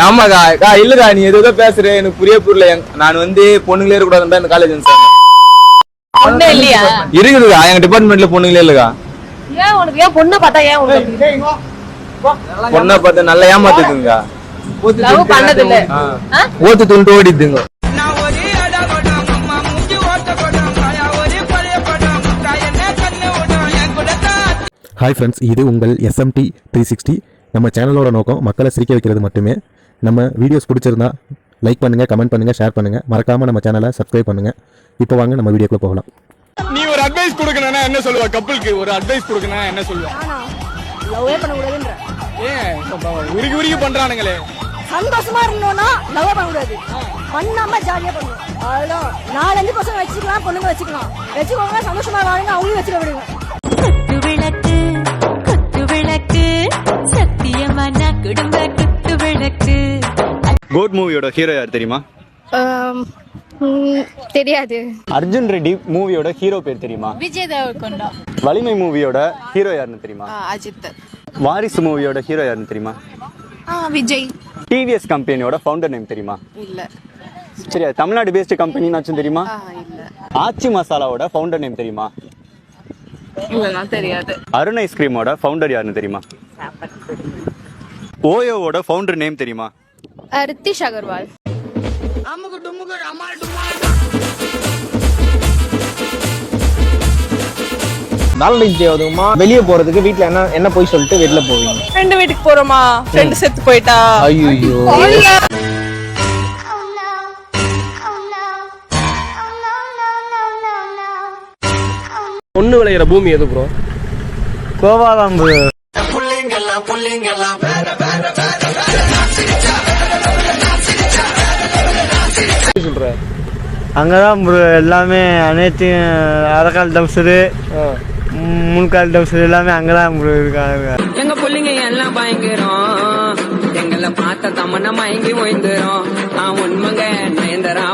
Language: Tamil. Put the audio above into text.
ஆமாக்கா இல்லக்கா நீ ஏதோ பேசுற எனக்கு புரியல. நான் வந்து பொண்ணுங்களே இருக்கக்கூடாதுன்னு இந்த காலேஜ் இருக்குதுக்கா. எங்க டிபார்ட்மெண்ட்ல பொண்ணுங்களே இல்லக்கா. பொண்ணை பார்த்தா நல்லா ஏமாத்துதுங்க. ஓத்து துண்டு ஓடிதுங்க. ஹாய் ஃப்ரெண்ட்ஸ், இது உங்கள் SMT 360. நம்ம சேனலோட நோக்கம் மக்களை சிரிக்க வைக்கிறது மட்டுமே. நம்ம வீடியோஸ் பிடிச்சிருந்தா லைக் பண்ணுங்கள், கமெண்ட் பண்ணுங்கள், ஷேர் பண்ணுங்கள். மறக்காமல் நம்ம சேனலை சப்ஸ்கிரைப் பண்ணுங்கள். இப்போ வாங்க நம்ம வீடியோக்குள்ள போகலாம். நீ ஒரு அட்வைஸ் கொடுக்கணும்னா என்ன சொல்லுவ? கப்பலுக்கு ஒரு அட்வைஸ் கொடுக்கணும்னா என்ன சொல்லுவ? லவ்வே பண்ண கூடாதுன்ற. ஏன் உருகி உருகி பண்றானுங்களே? சந்தோஷமா இருந்தோம்னா லவ் பண்ண கூடாது, பண்ணாம ஜாலியா பண்ணணும். அவ்வளவுதான். 4-5 பசங்க வச்சுக்கலாம், பொண்ணுங்க வச்சுக்கலாம். வச்சுக்கோங்க, சந்தோஷமா வாழுங்க, அவங்களையும் வச்சுக்க விடுங்க. குத்து விளக்கு சத்தியமான குடும்ப குத்து விளக்கு. கோட் மூவியோட ஹீரோ யார் தெரியுமா? தெரியாது. அர்ஜுன் ரெட்டி மூவியோட ஹீரோ பேர் தெரியுமா? விஜய் தேவரகொண்டா. வலிமை மூவியோட ஹீரோ யாருன்னு தெரியுமா? அஜித். வாரிசு மூவியோட ஹீரோ யாருன்னு தெரியுமா? விஜய். TVS கம்பெனியோட ஃபவுண்டர் நேம் தெரியுமா? இல்ல. சரியா, தமிழ்நாடு பேஸ்ட் கம்பெனினாச்சும் தெரியுமா? இல்ல. ஆச்சி மசாலாவோட ஃபவுண்டர் நேம் தெரியுமா? இல்ல, தெரியாது. அருண் ஐஸ்கிரீமோட ஃபவுண்டர் யாருன்னு தெரியுமா? ஓயோவோட ஃபவுண்டர் நேம் தெரியுமா? ரித்திஷ் அகர்வால். வெளியே போறதுக்கு வீட்டுல என்ன போய் சொல்லிட்டு வெளில போவீங்க? ஃப்ரெண்ட் வீட்டுக்கு போறோமா, ஃப்ரெண்ட் செத்து போயிட்டா. ஐயோ, பொண்ணு விளையிற பூமி எது ப்ரோ? கோவாதான் ப்ரோ. சொல்ற அங்கதான் ப்ரோ எல்லாமே அனைத்தையும் அரைக்கால் டம்சரு முன்கால் டம்சர் எல்லாமே அங்கதான் ப்ரோ இருக்காங்க. எங்க பிள்ளைங்க எல்லாம் பயங்கரம், எங்களை பார்த்த தமன்னா மயங்கி ஓய்ந்துரும். உண்மைங்க நயந்தரா